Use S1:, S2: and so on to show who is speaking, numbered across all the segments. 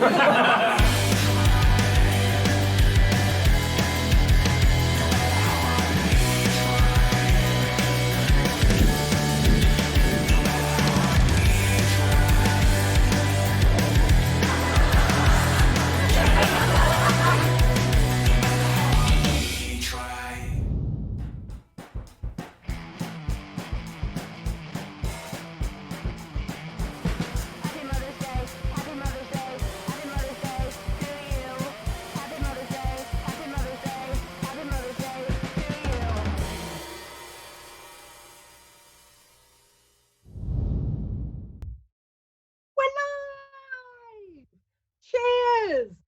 S1: Cheers!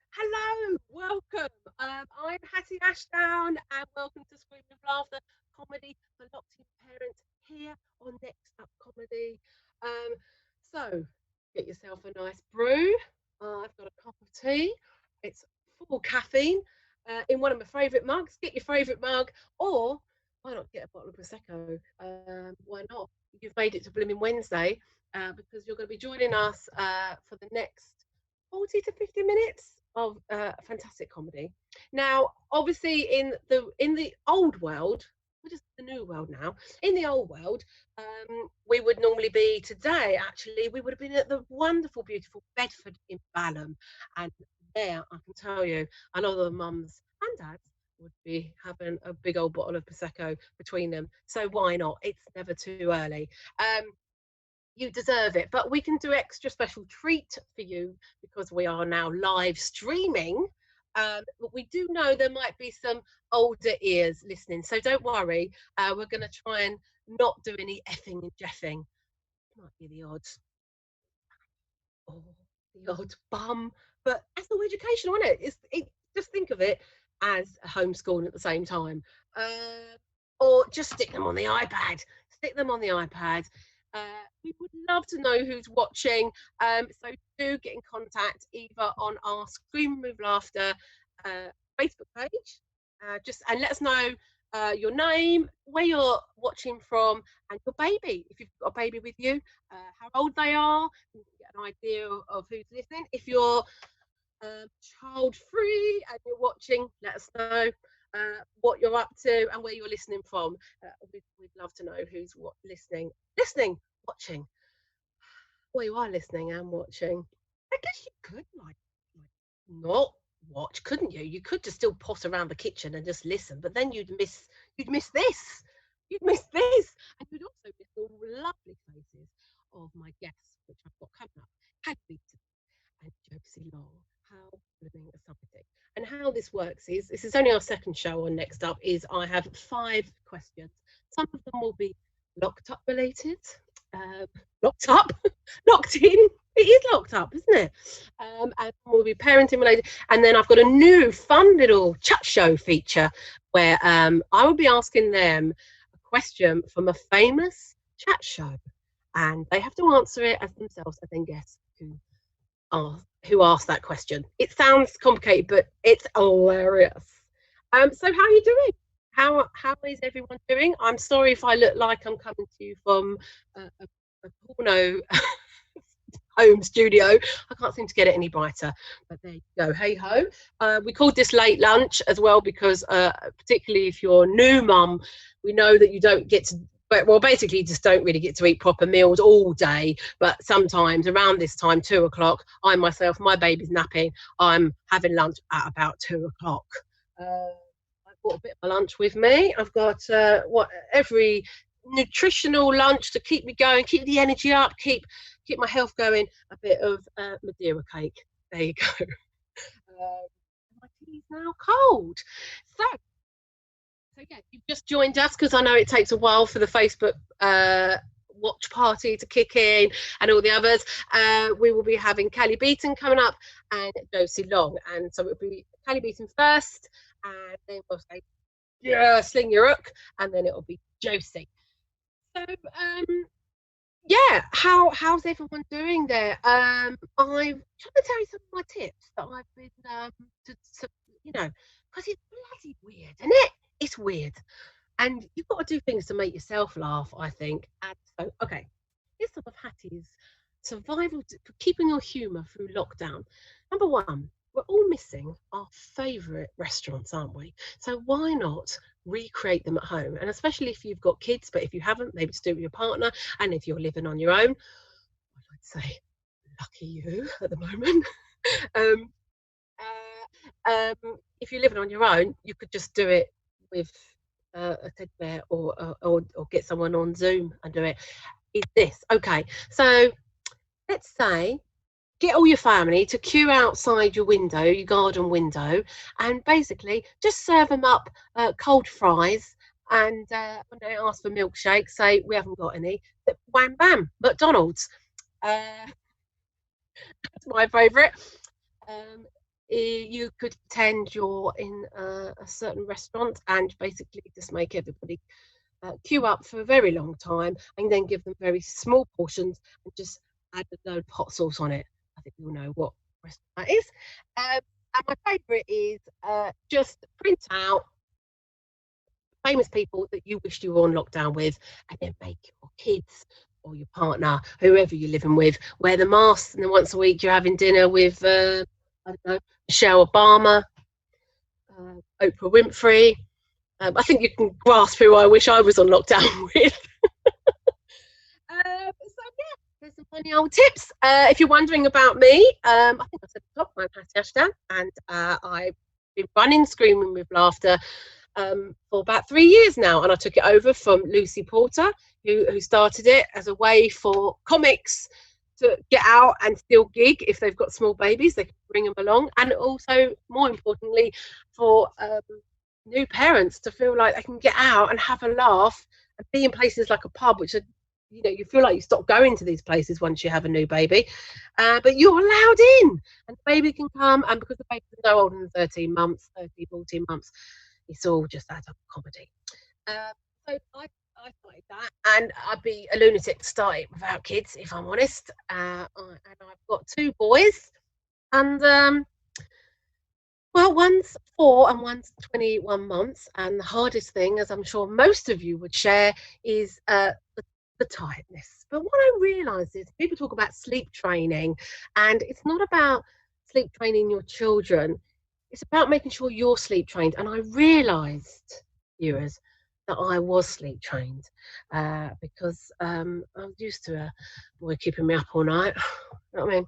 S1: Hello, welcome. I'm Hattie Ashdown, and welcome to Scream with Laughter comedy for locked-in parents here on Next Up Comedy. So get yourself a nice brew. I've got a cup of tea. It's full caffeine in one of my favourite mugs. Get your favourite mug, or why not get a bottle of prosecco? Why not? You've made it to Blooming Wednesday because you're going to be joining us for the next 40 to 50 minutes of fantastic comedy. Now, obviously, in the old world, what is the new world now? In the old world, we would normally be today. Actually, we would have been at the wonderful, beautiful Bedford in Balham, and there, I can tell you, a lot of the mums and dads would be having a big old bottle of prosecco between them. So why not? It's never too early. You deserve it, but we can do extra special treat for you because we are now live streaming. But we do know there might be some older ears listening, so don't worry. We're going to try and not do any effing and jeffing. Might be the odds. Oh, the odd bum, but that's all educational, isn't it? Just think of it as a homeschooling at the same time, or just stick them on the iPad. Stick them on the iPad. We would love to know who's watching, so do get in contact either on our Scream Remove Laughter Facebook page, and let us know your name, where you're watching from, and your baby. If you've got a baby with you, how old they are, you can get an idea of who's listening. If you're child free and you're watching, let us know what you're up to and where you're listening from. We'd love to know who's listening, watching. Well, you are listening and watching. I guess you could like not watch, couldn't you? You could just still pot around the kitchen and just listen, but then you'd miss this. You'd miss this, and you'd also miss the lovely faces of my guests, which I've got coming up. Had Beaton and Josie Long. How blooming exciting. And how this works is, this is only our second show on Next Up, is I have 5 questions. Some of them will be locked up related. Locked up? Locked in? It is locked up, isn't it? And will be parenting related. And then I've got a new fun little chat show feature where I will be asking them a question from a famous chat show. And they have to answer it as themselves and then guess who asked that question. It sounds complicated, but it's hilarious. So how are you doing? How is everyone doing? I'm sorry if I look like I'm coming to you from a porno home studio. I can't seem to get it any brighter, but there you go. Hey ho. We called this late lunch as well because particularly if you're a new mum, we know that you don't get to, well, basically you just don't really get to eat proper meals all day, but sometimes around this time, 2 o'clock, I myself, my baby's napping, I'm having lunch at about 2 o'clock. I've got a bit of my lunch with me. I've got every nutritional lunch to keep me going, keep the energy up, keep my health going. A bit of Madeira cake. There you go. My tea's now cold. So yeah, you've just joined us because I know it takes a while for the Facebook watch party to kick in and all the others. We will be having Callie Beaton coming up and Josie Long, and so it'll be Callie Beaton first, and then we'll say, yeah, sling your hook, and then it'll be Josie. So yeah, how's everyone doing there? I'm trying to tell you some of my tips that I've been because it's bloody weird, isn't it? It's weird, and you've got to do things to make yourself laugh, I think. And so, okay, here's some of Hattie's survival, for keeping your humour through lockdown. Number one, we're all missing our favourite restaurants, aren't we? So why not recreate them at home? And especially if you've got kids, but if you haven't, maybe just do it with your partner. And if you're living on your own, I'd say lucky you at the moment. um, if you're living on your own, you could just do it with a teddy bear, or get someone on Zoom and do it. Is this okay? So let's say get all your family to queue outside your window, your garden window, and basically just serve them up cold fries. And when they ask for milkshakes, say we haven't got any. Wham bam, McDonald's. That's my favourite. Um, you could pretend you're in a certain restaurant and basically just make everybody queue up for a very long time, and then give them very small portions and just add a load of hot sauce on it. I think you'll know what restaurant that is. And my favourite is just print out famous people that you wished you were on lockdown with, and then make your kids or your partner, whoever you're living with, wear the mask, and then once a week you're having dinner with, I don't know, Michelle Obama, Oprah Winfrey. I think you can grasp who I wish I was on lockdown with. So yeah, there's some funny old tips. If you're wondering about me, I think I said at the top, I'm Patty Ashton, and I've been running Screaming with Laughter for about 3 years now, and I took it over from Lucy Porter, who started it as a way for comics to get out and still gig. If they've got small babies, they can bring them along, and also, more importantly, for new parents to feel like they can get out and have a laugh and be in places like a pub, which are, you feel like you stop going to these places once you have a new baby, but you're allowed in, and the baby can come, and because the baby's no older than 13 months, 14 months, it's all just adult comedy. So I started that, and I'd be a lunatic to start it without kids, if I'm honest. And I've got two boys, and well, one's 4 and one's 21 months. And the hardest thing, as I'm sure most of you would share, is the tiredness. But what I realise is people talk about sleep training, and it's not about sleep training your children. It's about making sure you're sleep trained. And I realised, viewers, that I was sleep trained because I was used to a boy keeping me up all night. You know what I mean?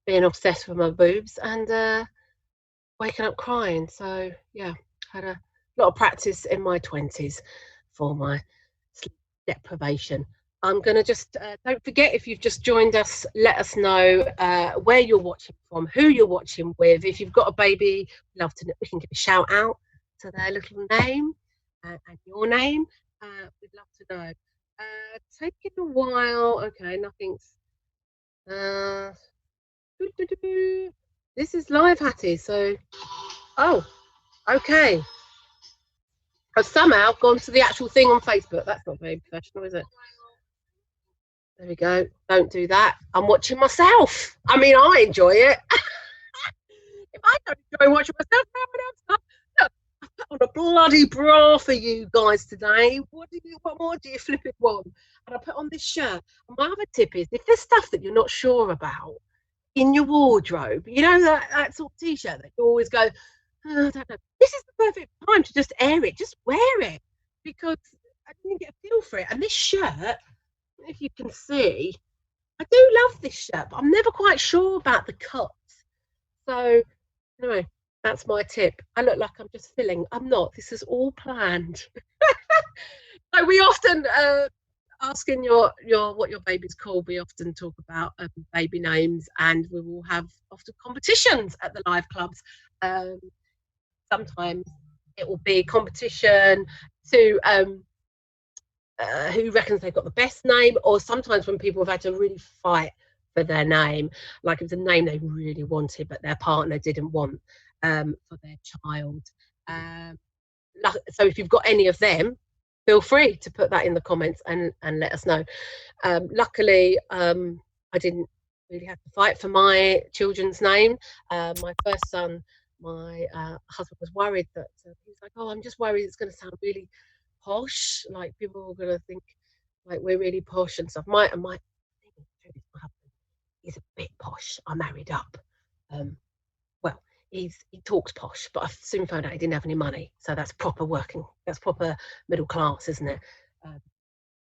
S1: Being obsessed with my boobs and waking up crying. So yeah, had a lot of practice in my 20s for my sleep deprivation. I'm going to just, don't forget, if you've just joined us, let us know where you're watching from, who you're watching with. If you've got a baby, we'd love to know, we can give a shout out to their little name and your name. We'd love to know. Taking a while. Okay, nothing's. This is live, Hattie. So, oh, okay. I've somehow gone to the actual thing on Facebook. That's not very professional, is it? There we go. Don't do that. I'm watching myself. I mean, I enjoy it. If I don't enjoy watching myself, no one else does. Look, I put on a bloody bra for you guys today. What more do you flip it want? And I put on this shirt. And my other tip is, if there's stuff that you're not sure about in your wardrobe, that sort of t-shirt that you always go, oh, I don't know. This is the perfect time to just air it. Just wear it, because I didn't get a feel for it. And this shirt, if you can see, I do love this shirt, but I'm never quite sure about the cut. So anyway, that's my tip. I look like I'm just filling. I'm not. This is all planned. So we often asking your what your baby's called. We often talk about baby names, and we will have often competitions at the live clubs. Sometimes it will be competition to who reckons they've got the best name, or sometimes when people have had to really fight for their name, like it was a name they really wanted but their partner didn't want for their child. So if you've got any of them, feel free to put that in the comments and let us know. Luckily, I didn't really have to fight for my children's name. My first son, my husband was worried that he was like, oh, I'm just worried it's going to sound really posh, like people are going to think like we're really posh and stuff. My husband, he's a bit posh. I married up. Well, he talks posh, but I soon found out he didn't have any money. So that's proper middle class, isn't it?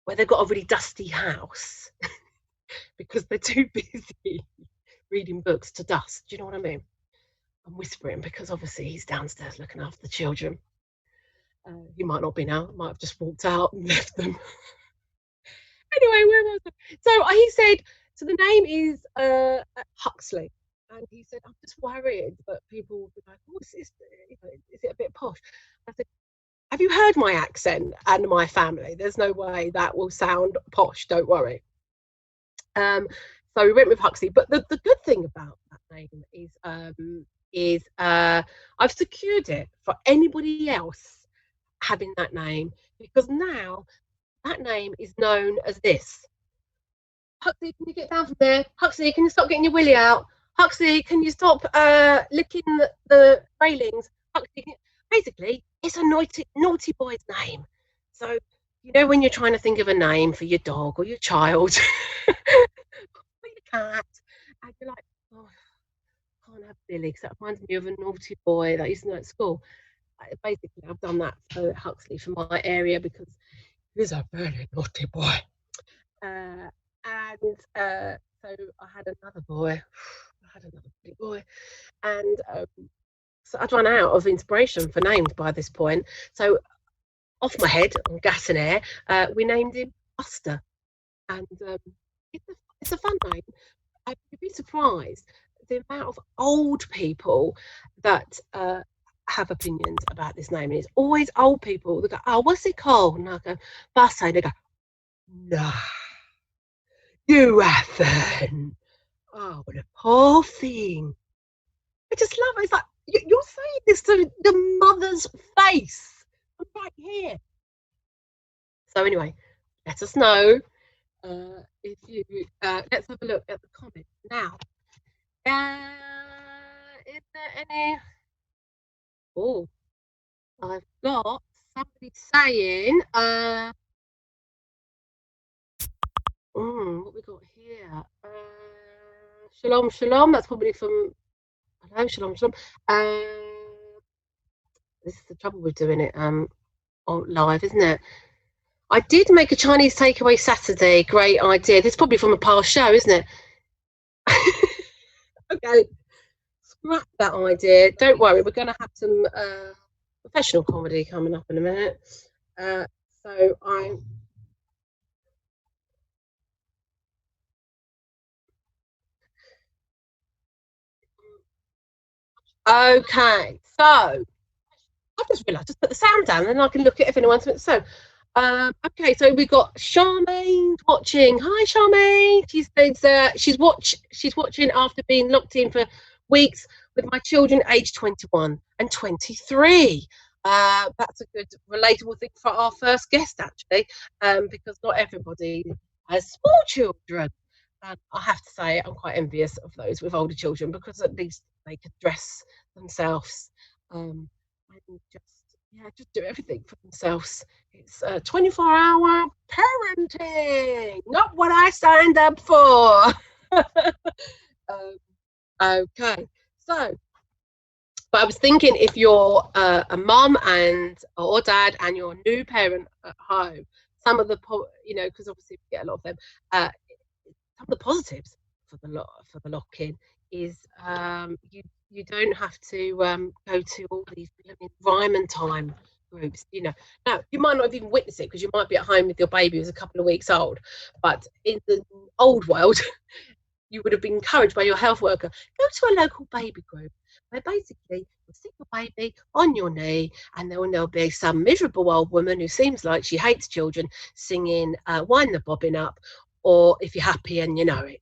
S1: Where they've got a really dusty house because they're too busy reading books to dust. Do you know what I mean? I'm whispering because obviously he's downstairs looking after the children. He might not be now, might have just walked out and left them. Anyway, where was I? So he said, so the name is Huxley. And he said, I'm just worried that people will be like, oh, is it a bit posh? I said, have you heard my accent and my family? There's no way that will sound posh, don't worry. So we went with Huxley. But the good thing about that name is I've secured it for anybody else having that name, because now that name is known as this. Huxley, can you get down from there? Huxley, can you stop getting your willy out? Huxley, can you stop licking the railings? Huxley, basically, it's a naughty boy's name. So, you know, when you're trying to think of a name for your dog or your child, or your cat, and you're like, oh, I can't have Billy because that reminds me of a naughty boy that I used to know at school. Basically, I've done that for Huxley for my area because he's a very naughty boy. And so I had another boy. And so I'd run out of inspiration for names by this point. So off my head on gas and air, we named him Buster. And it's a fun name. You'd be surprised the amount of old people that have opinions about this name. And it's always old people that go, oh, what's it called? And I go, Buster. They go, no, you haven't. Oh, what a poor thing. I just love it. It's like, you're saying this to the mother's face. I'm right here. So anyway, let us know if you, let's have a look at the comments now. Is there any, oh, I've got somebody saying, what we got here? Shalom, shalom. That's probably from, hello, shalom, shalom. This is the trouble with doing it on live, isn't it? I did make a Chinese takeaway Saturday. Great idea. This is probably from a past show, isn't it? Okay, scrap that idea. Don't worry, we're going to have some professional comedy coming up in a minute. So I'm. Okay, so I just realised, just put the sound down, and then I can look at if anyone's. So, okay, so we've got Charmaine watching. Hi, Charmaine. She's watching after being locked in for weeks with my children aged 21 and 23. That's a good relatable thing for our first guest, actually, because not everybody has small children. And I have to say, I'm quite envious of those with older children because at least they can dress themselves and just do everything for themselves. It's 24-hour parenting, not what I signed up for. Okay, so, but I was thinking if you're a mum or dad and you're a new parent at home, some of the, because obviously we get a lot of them, some of the positives for the lock-in is you don't have to go to all these environment time groups. Now you might not have even witnessed it because you might be at home with your baby who's a couple of weeks old, but in the old world you would have been encouraged by your health worker, go to a local baby group where basically you stick your baby on your knee and then there'll be some miserable old woman who seems like she hates children singing Wind the Bobbin Up, or If You're Happy and You Know It.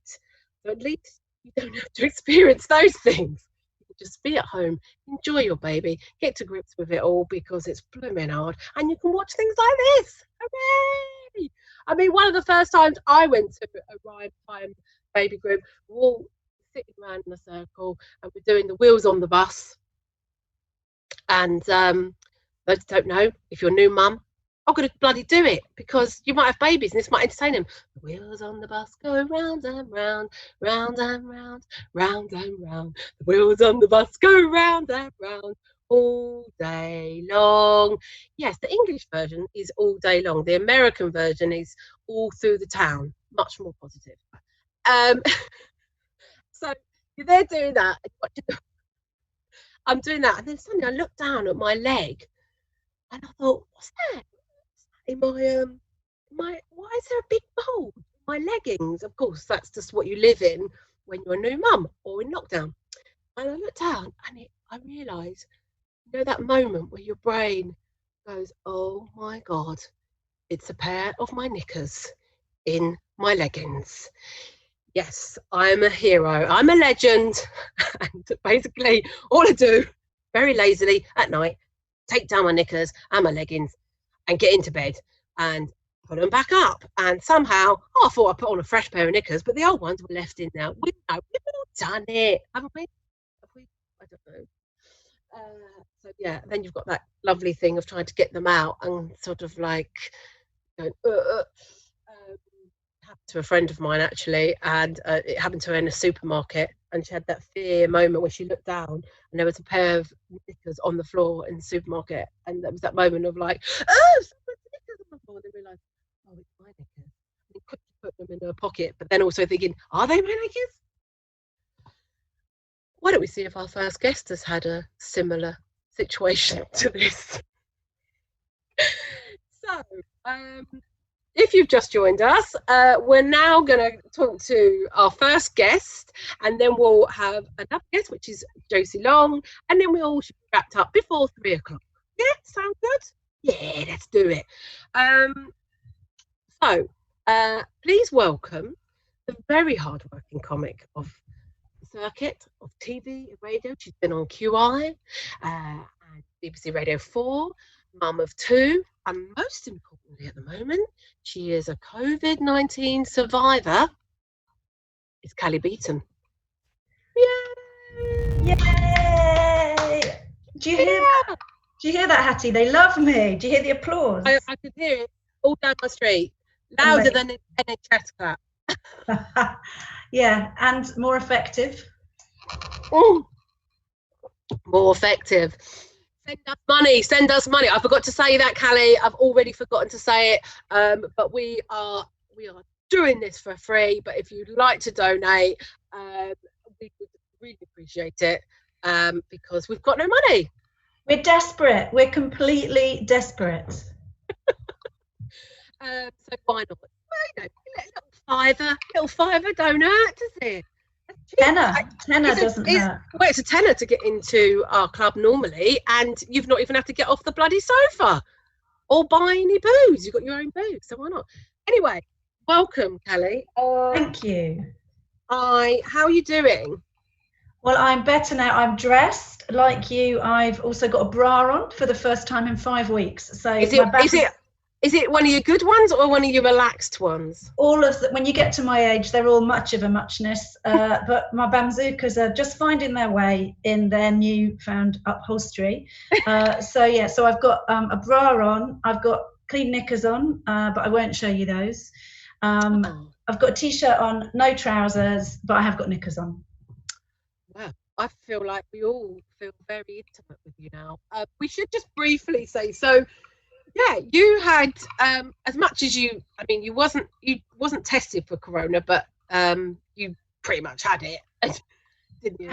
S1: So at least you don't have to experience those things. You can just be at home, enjoy your baby, get to grips with it all because it's blooming hard, and you can watch things like this. Hooray! I mean, one of the first times I went to a ride time baby group, we're all sitting around in a circle and we're doing the wheels on the bus. And those don't know, if you're a new mum, I've got to bloody do it because you might have babies and this might entertain them. The wheels on the bus go round and round, round and round, round and round. The wheels on the bus go round and round all day long. Yes, the English version is all day long. The American version is all through the town. Much more positive. So you're there doing that. I'm doing that, and then suddenly I looked down at my leg, and I thought, "What's that? In my why is there a big bulge in my leggings?" Of course, that's just what you live in when you're a new mum or in lockdown. And I looked down, and I realised, you know, that moment where your brain goes, "Oh my God, it's a pair of my knickers in my leggings." Yes, I'm a hero. I'm a legend. And basically, all I do, very lazily at night, take down my knickers and my leggings and get into bed and put them back up. And somehow, I thought I put on a fresh pair of knickers, but the old ones were left in there. We've all done it, haven't we? Have we? I don't know. So yeah, then you've got that lovely thing of trying to get them out and sort of like going, happened to a friend of mine actually, and it happened to her in a supermarket, and she had that fear moment where she looked down and there was a pair of knickers on the floor in the supermarket, and there was that moment of like, oh, someone's knickers on the floor, and they realised, oh, it's my knickers. And quickly put them in her pocket, but then also thinking, are they my knickers? Why don't we see if our first guest has had a similar situation to this? So, if you've just joined us, we're now going to talk to our first guest, and then we'll have another guest, which is Josie Long, and then we all should be wrapped up before 3 o'clock. Yeah, sound good? Yeah, let's do it. So, please welcome the very hard-working comic of the circuit of TV and radio. She's been on QI and BBC Radio 4, mum of 2, and most importantly at the moment, she is a COVID-19 survivor. It's Callie Beaton.
S2: Yay! Yay! Do you hear that, Hattie? They love me. Do you hear the applause?
S1: I could hear it all down my street, louder than an NHS clap.
S2: Yeah, and more effective.
S1: More effective. Send us money. Send us money. I forgot to say that, Callie. I've already forgotten to say it. But we are doing this for free. But if you'd like to donate, we would really appreciate it, because we've got no money.
S2: We're desperate. We're completely desperate.
S1: So why not? Well, little fiver don't hurt, does it?
S2: Tenner doesn't hurt.
S1: Well, it's a tenner to get into our club normally, and you've not even had to get off the bloody sofa or buy any booze. You've got your own booze, so why not? Anyway, welcome, Callie.
S2: Thank you.
S1: How are you doing?
S2: Well, I'm better now. I'm dressed like you. I've also got a bra on for the first time in 5 weeks. So
S1: is it one of your good ones or one of your relaxed ones?
S2: All of them. When you get to my age, they're all much of a muchness. But my bamzookas are just finding their way in their newfound upholstery. So I've got a bra on. I've got clean knickers on, but I won't show you those. I've got a t-shirt on, no trousers, but I have got knickers on.
S1: Wow, I feel like we all feel very intimate with you now. We should just briefly say, so yeah, you had as much as you wasn't tested for corona, but you pretty much had it, didn't you?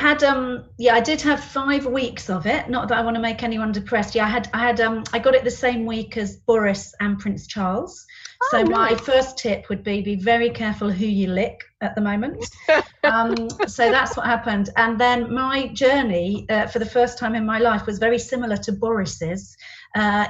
S2: I did have 5 weeks of it. Not that I want to make anyone depressed. Yeah, I got it the same week as Boris and Prince Charles. So my first tip would be very careful who you lick at the moment. So that's what happened. And then my journey for the first time in my life was very similar to Boris's,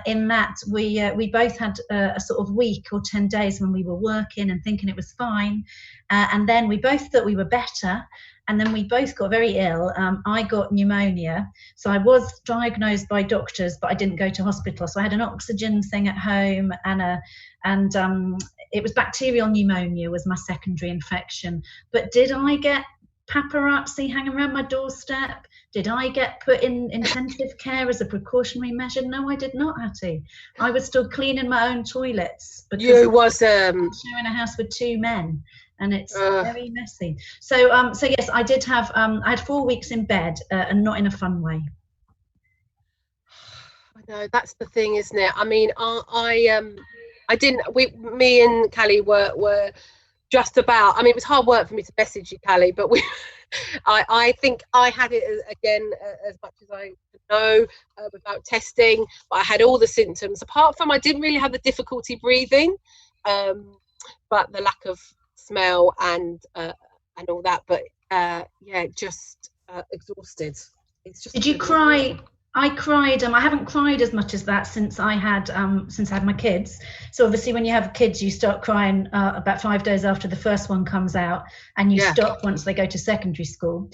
S2: in that we both had a sort of week or 10 days when we were working and thinking it was fine. And then we both thought we were better. And then we both got very ill. I got pneumonia. So I was diagnosed by doctors, but I didn't go to hospital. So I had an oxygen thing at home, and it was bacterial pneumonia was my secondary infection. But did I get paparazzi hanging around my doorstep? Did I get put in intensive care as a precautionary measure? No, I did not, Hattie. I was still cleaning my own toilets because
S1: You was
S2: I'm sharing a house with 2 men, and it's very messy. So yes, I did have I had 4 weeks in bed, and not in a fun way.
S1: I know, that's the thing, isn't it? I mean, I didn't. Me and Callie were just about. I mean, it was hard work for me to message you, Callie, but we. I think I had it again as much as I know without testing, but I had all the symptoms. Apart from, I didn't really have the difficulty breathing, but the lack of smell and all that. But yeah, just exhausted. It's just.
S2: Did you cry? I cried. I haven't cried as much as that since I had my kids. So obviously, when you have kids, you start crying about 5 days after the first one comes out, and you stop once they go to secondary school.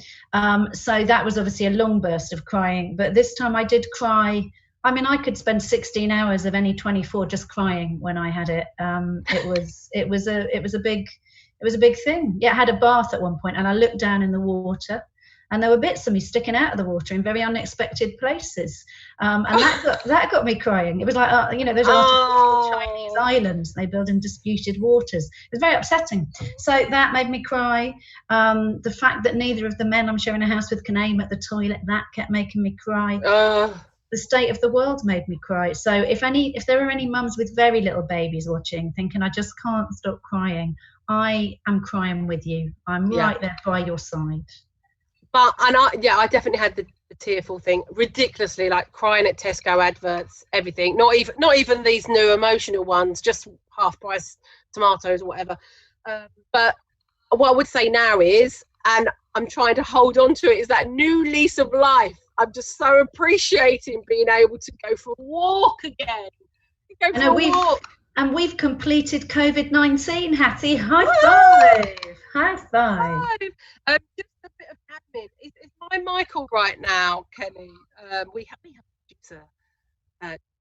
S2: So that was obviously a long burst of crying. But this time, I did cry. I mean, I could spend 16 hours of any 24 just crying when I had it. It was a big thing. Yeah, I had a bath at one point, and I looked down in the water, and there were bits of me sticking out of the water in very unexpected places, and that got me crying. It was like those artificial Chinese islands they build in disputed waters. It was very upsetting. So that made me cry. The fact that neither of the men I'm sharing a house with can aim at the toilet, that kept making me cry. The state of the world made me cry. So if there are any mums with very little babies watching, thinking I just can't stop crying, I am crying with you. I'm right there by your side.
S1: But I definitely had the tearful thing, ridiculously, like crying at Tesco adverts, everything. Not even these new emotional ones, just half price tomatoes or whatever. But what I would say now is, and I'm trying to hold on to it, is that new lease of life. I'm just so appreciating being able to go for a walk again.
S2: We've completed COVID-19, Hattie. High five! High five!
S1: Just a bit of admin. Is my mic all right now, Kelly? We have a producer.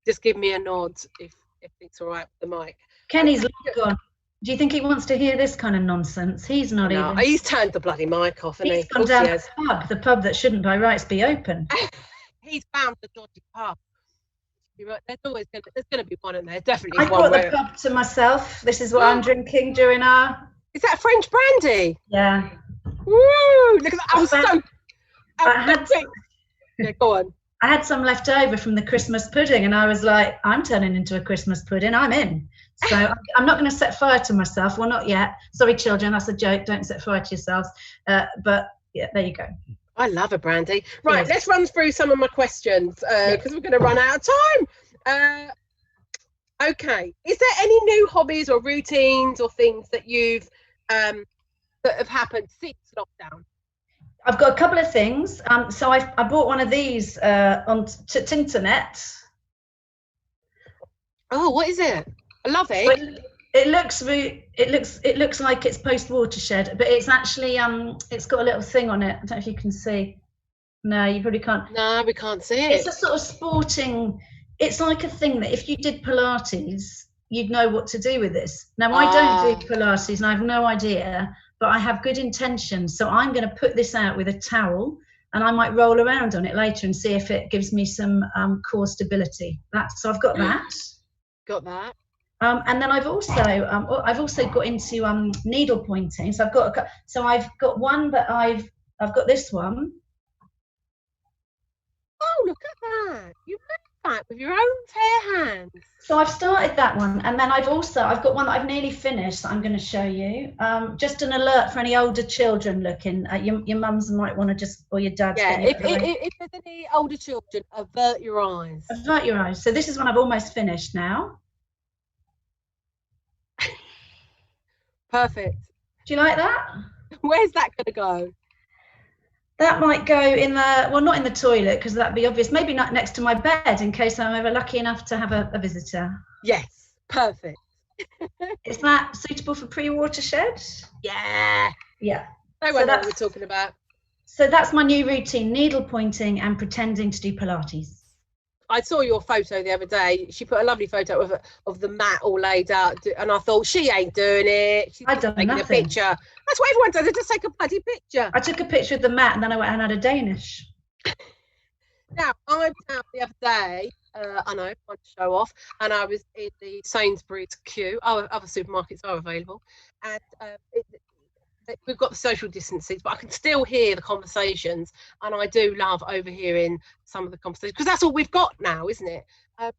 S1: Just give me a nod if it's all right with the mic.
S2: Kenny's long gone. Do you think he wants to hear this kind of nonsense? He's not even.
S1: He's turned the bloody mic off, and
S2: he's gone down to the pub that shouldn't by rights be open.
S1: He's found the dodgy pub. You're right. There's going to be one in there. Definitely.
S2: I brought the pub to myself. This is what I'm drinking during our.
S1: Is that French brandy?
S2: Yeah.
S1: Woo! Look at that. Yeah, go on.
S2: I had some left over from the Christmas pudding, and I was like, I'm turning into a Christmas pudding. I'm in. So I'm not going to set fire to myself. Well, not yet. Sorry, children. That's a joke. Don't set fire to yourselves. But yeah, there you go.
S1: I love a brandy. Right, yes. Let's run through some of my questions because we're going to run out of time. Okay. Is there any new hobbies or routines or things that you've that have happened since lockdown?
S2: I've got a couple of things. So I bought one of these on Tinternet.
S1: Oh, what is it? I love it.
S2: It looks like it's post watershed, but it's actually it's got a little thing on it. I don't know if you can see. No, you probably can't.
S1: No, we can't see it.
S2: It's a sort of sporting. It's like a thing that if you did Pilates, you'd know what to do with this. Now I don't do Pilates, and I have no idea, but I have good intentions. So I'm going to put this out with a towel, and I might roll around on it later and see if it gives me some core stability. So I've got that.
S1: Got that.
S2: And then I've also got into needle pointing. So I've got one that I've got this one.
S1: Oh, look at that! You made that with your own fair hands.
S2: So I've started that one, and then I've got one that I've nearly finished that I'm going to show you. Just an alert for any older children looking. Your mums might want to or your dads.
S1: Yeah, if there's any older children, avert your eyes.
S2: Avert your eyes. So this is one I've almost finished now.
S1: Perfect.
S2: Do you like that?
S1: Where's that going to go?
S2: That might go in not in the toilet because that'd be obvious. Maybe not next to my bed in case I'm ever lucky enough to have a visitor.
S1: Yes, perfect.
S2: Is that suitable for pre-watershed?
S1: Yeah.
S2: Yeah.
S1: No one knows what we're talking about.
S2: So that's my new routine: needle pointing and pretending to do Pilates.
S1: I saw your photo the other day. She put a lovely photo of the mat all laid out, and I thought, she ain't doing it. She's
S2: I've done
S1: taking
S2: nothing.
S1: a picture. That's what everyone does. They just take a bloody picture.
S2: I took a picture of the mat, and then I went and had a Danish.
S1: Now, I went out the other day, I know, want to show off, and I was in the Sainsbury's queue. Other supermarkets are available, and we've got the social distances, but I can still hear the conversations, and I do love overhearing some of the conversations, because that's all we've got now, isn't it?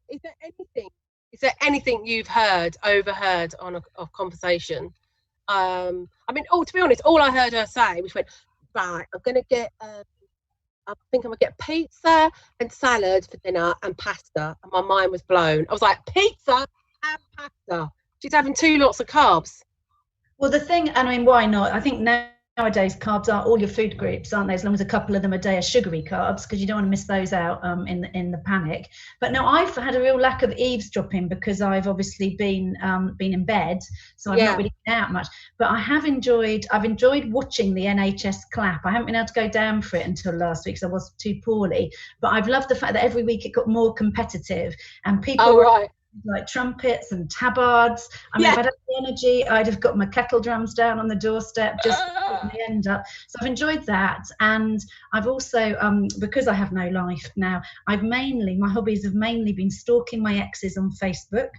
S1: Is there anything you've overheard on a conversation? I mean, to be honest, all I heard her say was, right, I'm going to get... I think I'm gonna get pizza and salad for dinner and pasta, and my mind was blown. I was like, pizza and pasta. She's having 2 lots of carbs.
S2: Well, the thing, I mean, why not? I think nowadays carbs are all your food groups, aren't they? As long as a couple of them a day are sugary carbs, because you don't want to miss those out in the panic. But no, I've had a real lack of eavesdropping, because I've obviously been in bed, so I've not really been out much. But I've enjoyed watching the NHS clap. I haven't been able to go down for it until last week, because I was too poorly. But I've loved the fact that every week it got more competitive, and people like trumpets and tabards. I mean, if I had the energy, I'd have got my kettle drums down on the doorstep, just putting the end up. So I've enjoyed that. And I've also, because I have no life now, my hobbies have mainly been stalking my exes on Facebook.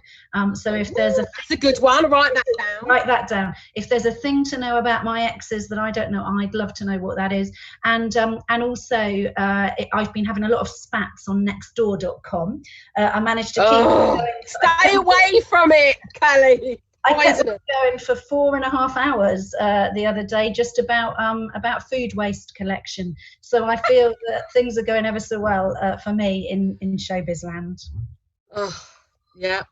S2: So if there's
S1: that's a good one, write that down.
S2: If there's a thing to know about my exes that I don't know, I'd love to know what that is. And also I've been having a lot of spats on nextdoor.com. I managed to keep going.
S1: Stay away from it, Kelly.
S2: I kept going for 4.5 hours the other day, just about food waste collection. So I feel that things are going ever so well for me in showbiz land.
S1: Oh, yeah.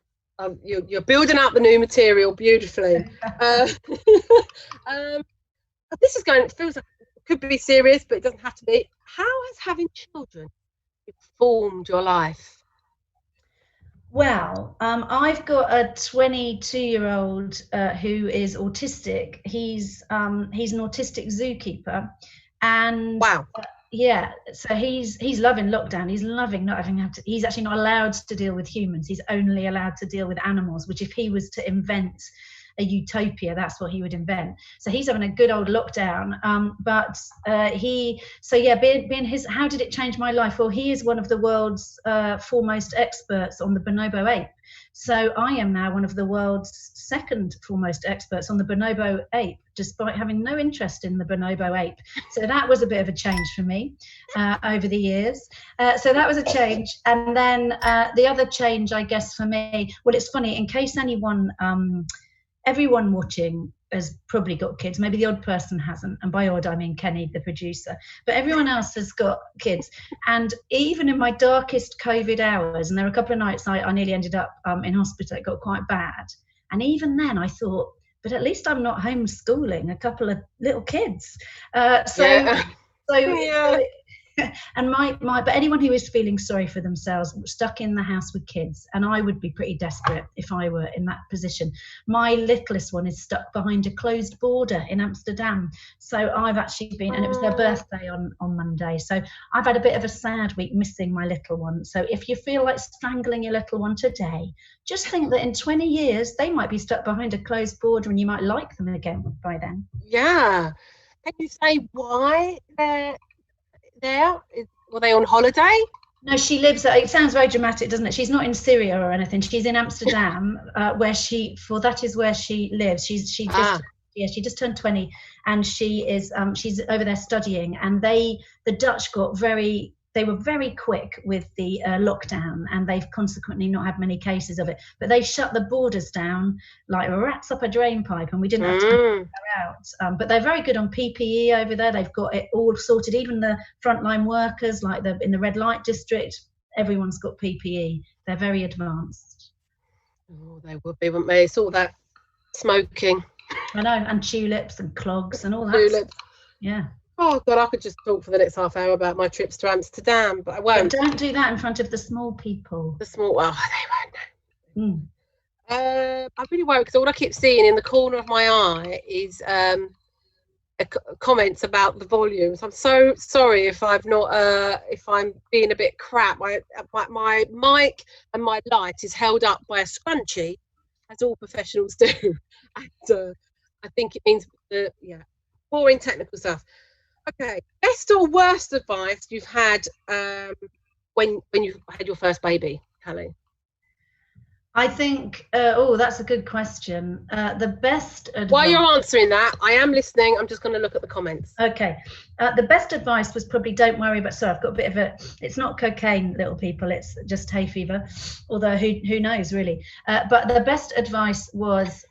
S1: You're building up the new material beautifully. This is it feels like it could be serious, but it doesn't have to be. How has having children informed your life?
S2: Well, I've got a 22-year-old who is autistic. He's an autistic zookeeper, and
S1: wow.
S2: So he's loving lockdown. He's loving not having to. He's actually not allowed to deal with humans. He's only allowed to deal with animals. Which, if he was to invent a utopia, that's what he would invent. So he's having a good old lockdown. Being his, how did it change my life? Well, he is one of the world's foremost experts on the bonobo ape. So I am now one of the world's second foremost experts on the bonobo ape, despite having no interest in the bonobo ape. So that was a bit of a change for me over the years. So that was a change. And then the other change, I guess, for me, well, it's funny, in case everyone watching has probably got kids. Maybe the odd person hasn't. And by odd, I mean Kenny, the producer. But everyone else has got kids. And even in my darkest COVID hours, and there were a couple of nights I nearly ended up in hospital, it got quite bad. And even then I thought, but at least I'm not homeschooling a couple of little kids. And but anyone who is feeling sorry for themselves, stuck in the house with kids, and I would be pretty desperate if I were in that position. My littlest one is stuck behind a closed border in Amsterdam. So I've actually been, and it was their birthday on Monday. So I've had a bit of a sad week missing my little one. So if you feel like strangling your little one today, just think that in 20 years, they might be stuck behind a closed border and you might like them again by then.
S1: Yeah. Can you say why they're there? Were they on holiday?
S2: No, she lives. It sounds very dramatic, doesn't it? She's not in Syria or anything. She's in Amsterdam, that is where she lives. She just turned 20, and she's over there studying. And the Dutch they were very quick with the lockdown, and they've consequently not had many cases of it. But they shut the borders down like rats up a drain pipe, and we didn't have to go out. But they're very good on PPE over there. They've got it all sorted. Even the frontline workers, like in the red light district, everyone's got PPE. They're very advanced.
S1: Oh, they would be, wouldn't they? It's all that smoking.
S2: I know, and tulips and clogs and all that.
S1: Tulips.
S2: Yeah.
S1: Oh God, I could just talk for the next half hour about my trips to Amsterdam, but I won't.
S2: But don't do that in front of the small people.
S1: They won't know. I really worry, because all I keep seeing in the corner of my eye is comments about the volumes. I'm so sorry if I've not if I'm being a bit crap. My mic and my light is held up by a scrunchie, as all professionals do, and I think it means yeah, boring technical stuff. Okay, best or worst advice you've had when you had your first baby, Callie?
S2: I think, that's a good question. The best advice.
S1: While you're answering that, I am listening. I'm just going to look at the comments.
S2: Okay. The best advice was probably don't worry about, sorry, I've got a bit of it's not cocaine, little people, it's just hay fever, although who knows really. But the best advice was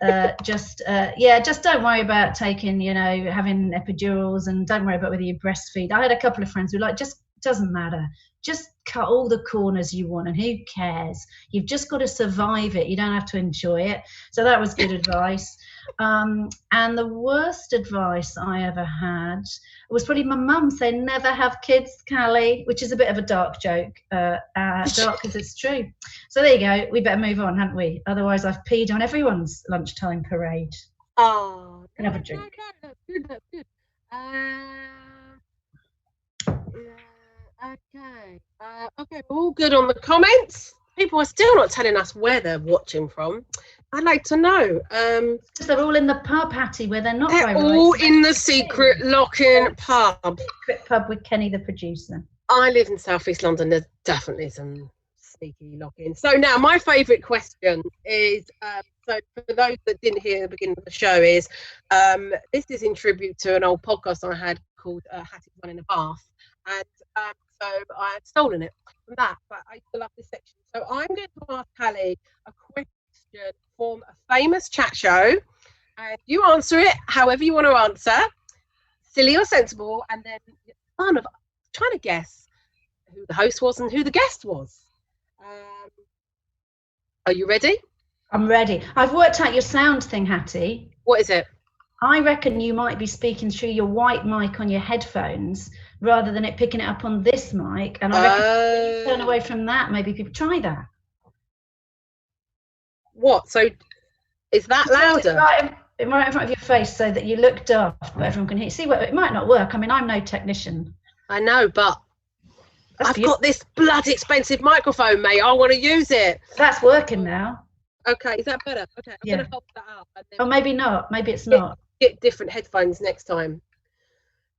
S2: just don't worry about taking, having epidurals, and don't worry about whether you breastfeed. I had a couple of friends who were like, just doesn't matter. Just cut all the corners you want, and who cares? You've just got to survive it. You don't have to enjoy it. So that was good advice. And the worst advice I ever had was probably my mum saying, never have kids, Callie, which is a bit of a dark joke, dark because it's true. So there you go. We better move on, haven't we? Otherwise, I've peed on everyone's lunchtime parade.
S1: Oh,
S2: can have a drink.
S1: Okay, that's good. Okay. Okay, we're all good on the comments. People are still not telling us where they're watching from. I'd like to know.
S2: Because they're all in the pub, Hattie, where they're not.
S1: They're all in the secret lock-in pub.
S2: Secret pub with Kenny, the producer.
S1: I live in South East London. There's definitely some sneaky lock-in. So now my favourite question is, so for those that didn't hear the beginning of the show, is this is in tribute to an old podcast I had called Hattie's One in a Bath. And so I had stolen it from that, but I used to love this section. So I'm going to ask Callie a question from a famous chat show, and you answer it however you want to answer, silly or sensible, and then fun of trying to guess who the host was and who the guest was. Are you ready?
S2: I'm ready. I've worked out your sound thing, Hattie.
S1: What is it?
S2: I reckon you might be speaking through your white mic on your headphones rather than it picking it up on this mic. And I reckon if you turn away from that, maybe people try that.
S1: What? So is that louder?
S2: Right in front of your face so that you look daft, but everyone can hear you. See, what it might not work. I mean, I'm no technician.
S1: I know, but I've got this bloody expensive microphone, mate. I want to use it.
S2: That's working now.
S1: Okay, is that better? Okay, I'm going to hold that up. And then
S2: maybe not. Maybe it's not.
S1: Get different headphones next time.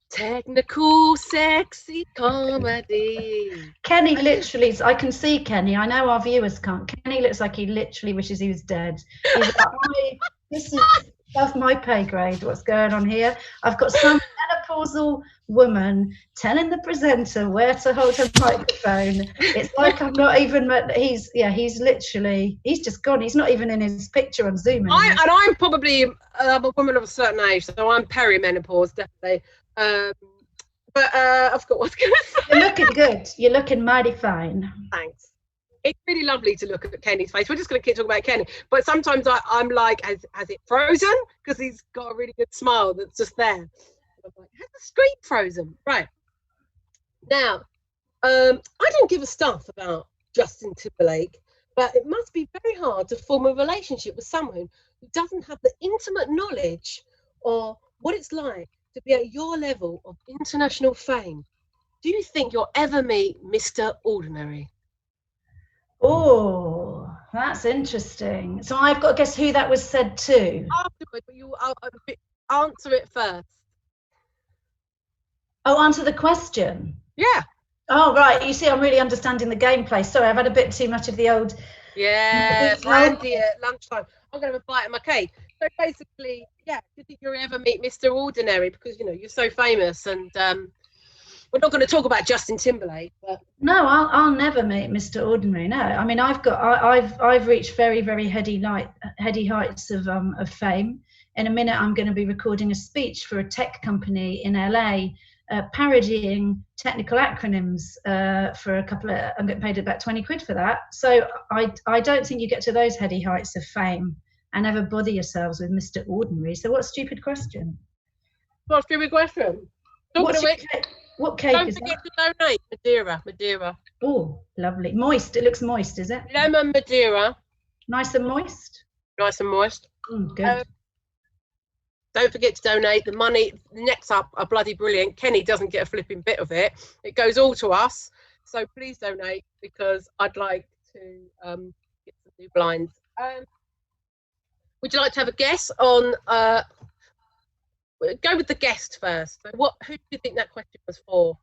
S1: Technical, sexy comedy.
S2: Kenny literally, I can see Kenny. I know our viewers can't. Kenny looks like he literally wishes he was dead. He's like, this is above my pay grade. What's going on here? I've got some menopausal woman telling the presenter where to hold her microphone. It's like I'm not even. He's literally. He's just gone. He's not even in his picture on Zoom.
S1: I'm probably a woman of a certain age, so I'm perimenopause definitely. But I forgot what I was going to say.
S2: You're looking good. You're looking mighty fine.
S1: Thanks. It's really lovely to look at Kenny's face. We're just going to keep talking about Kenny. But sometimes I'm like, has it frozen? Because he's got a really good smile that's just there. And I'm like, has the screen frozen? Right. Now, I don't give a stuff about Justin Timberlake, but it must be very hard to form a relationship with someone who doesn't have the intimate knowledge or what it's like to be at your level of international fame. Do you think you'll ever meet Mr. Ordinary?
S2: Oh, that's interesting. So I've got to guess who that was said to.
S1: Afterwards, but I'll answer it first.
S2: Oh, answer the question.
S1: Yeah.
S2: Oh, right. You see, I'm really understanding the gameplay. Sorry, I've had a bit too much of the old.
S1: Yeah, brandy at lunchtime. I'm going to have a bite of my cake. So basically, yeah, do you think you'll ever meet Mr. Ordinary? Because, you're so famous, and we're not going to talk about Justin Timberlake. But
S2: no, I'll never meet Mr. Ordinary. No, I mean, I've reached very, very heady heights of fame. In a minute, I'm going to be recording a speech for a tech company in LA, parodying technical acronyms for a couple of. I'm getting paid about 20 quid for that. So I don't think you get to those heady heights of fame and never bother yourselves with Mr. Ordinary. So what stupid question?
S1: What stupid question?
S2: What cake
S1: Don't
S2: is
S1: forget
S2: that?
S1: to donate. Madeira.
S2: Oh, lovely. Moist. It looks moist, is it?
S1: Lemon Madeira.
S2: Nice and moist?
S1: Nice and moist.
S2: Good.
S1: Don't forget to donate. The money next up are bloody brilliant. Kenny doesn't get a flipping bit of it. It goes all to us. So please donate, because I'd like to get some new blinds. Would you like to have a guess on? Go with the guest first. So who do you think that question was for?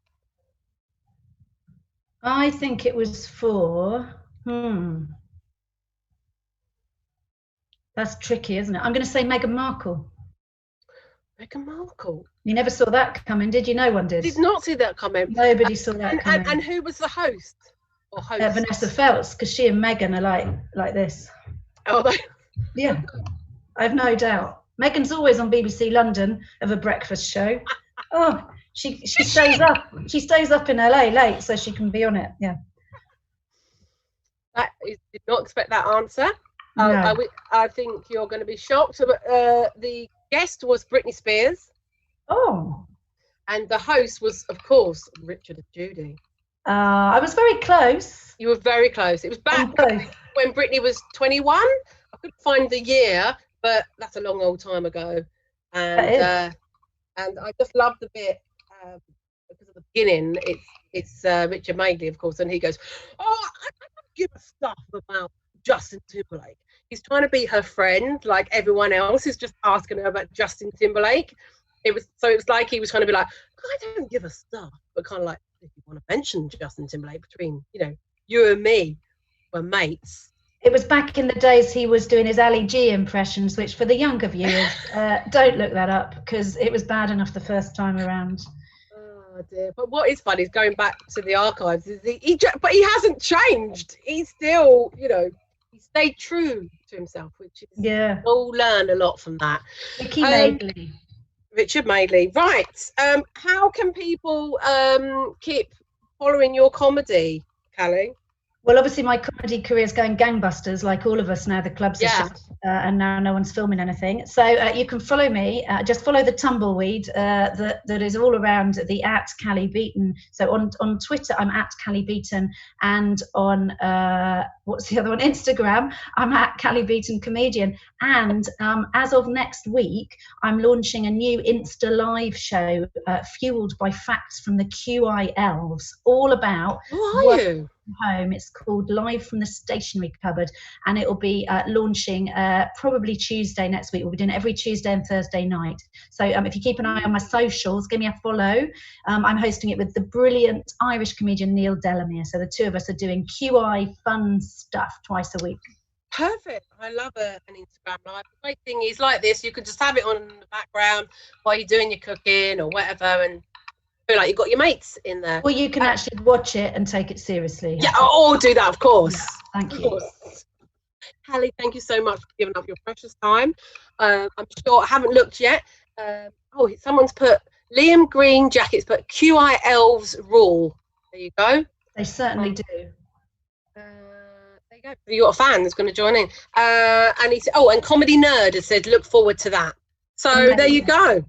S2: I think it was for. That's tricky, isn't it? I'm going to say Meghan Markle.
S1: Meghan Markle.
S2: You never saw that coming, did you? No one did.
S1: Did not see that coming.
S2: Nobody saw that coming.
S1: And who was the host? Or host?
S2: Vanessa Feltz, because she and Meghan are like this.
S1: Oh, they?
S2: Yeah, I've no doubt. Meghan's always on BBC London of a breakfast show. Oh, she stays up. She stays up in LA late so she can be on it. Yeah.
S1: Did not expect that answer.
S2: No.
S1: I think you're going to be shocked. The guest was Britney Spears.
S2: Oh.
S1: And the host was, of course, Richard and Judy.
S2: I was very close.
S1: You were very close. It was back when Britney was 21. I couldn't find the year, but that's a long old time ago. And I just love the bit because at the beginning it's Richard Madeley, of course, and he goes, "Oh, I don't give a stuff about Justin Timberlake." He's trying to be her friend, like everyone else is just asking her about Justin Timberlake. It was like he was trying to be like, "I don't give a stuff," but kind of like, if you want to mention Justin Timberlake, between you and me, we're mates.
S2: It was back in the days he was doing his Ali G impressions, which for the younger viewers, don't look that up because it was bad enough the first time around.
S1: Oh dear! But what is funny is going back to the archives. But he hasn't changed. He's still, he stayed true to himself, which is we'll learn a lot from that. Richard Madeley, right? How can people keep following your comedy, Callie?
S2: Well, obviously my comedy career is going gangbusters, like all of us now. The clubs are shut, and now no one's filming anything. So you can follow me. Just follow the tumbleweed that is all around the @Callie Beaton. So on Twitter, I'm @Callie Beaton, and on what's the other one? Instagram, I'm @Callie Beaton Comedian. And as of next week, I'm launching a new Insta Live show fueled by facts from the QI elves, all about.
S1: Who are you?
S2: Home. It's called Live from the Stationery Cupboard, and it will be launching probably Tuesday next week. We'll be doing it every Tuesday and Thursday night. So if you keep an eye on my socials, give me a follow. I'm hosting it with the brilliant Irish comedian Neil Delamere. So the two of us are doing QI fun stuff twice a week.
S1: Perfect. I love an Instagram live. The great thing is, like this, you can just have it on in the background while you're doing your cooking or whatever, and feel like you've got your mates in there.
S2: Well, you can actually watch it and take it seriously.
S1: Yeah, or do that, of course.
S2: Yeah, thank you.
S1: Callie, thank you so much for giving up your precious time. I'm sure I haven't looked yet. Someone's put Liam Green jackets, but QI elves rule. There you go.
S2: They certainly do.
S1: There you go. You got a fan that's going to join in. And he said, and Comedy Nerd has said, look forward to that. So amazing. There you go.